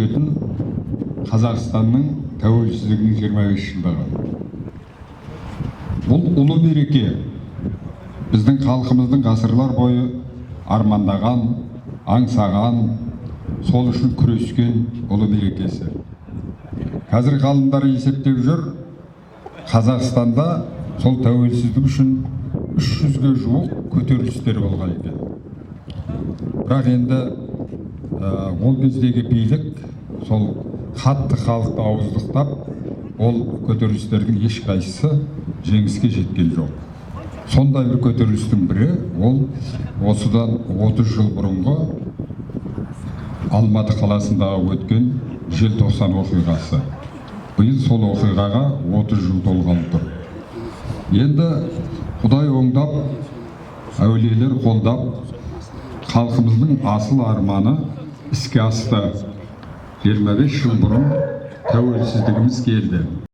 өтетін Қазақстанның тәуелсіздігінің 25 жылдығы. Бұл ұлы мереке біздің халқымыздың ғасырлар бойы армандаған, аңсаған, сол үшін күрескен ұлы мерекесі. Қазір ғалымдар есептеп жүр, Қазақстанда сол тәуелсіздік үшін 300-ге жуық көтерілістер болған екен. Бірақ енді ол кездегі билік сол қатты халықты ауыздықтап, ол көтерілістердің ешқайсысы жеңіске жеткен жоқ. Сондай бір көтерілістің бірі ол осыдан 30 жыл бұрынғы Алматы қаласындағы өткен желтоқсан оқиғасы. Биыл сол оқиғаға 30 жыл толғалы тұр. Енді Құдай оңдап, әулиелер қолдап, халқымыздың асыл арманы іске асты. 25 жыл бұрын тәуелсіздігіміз келді.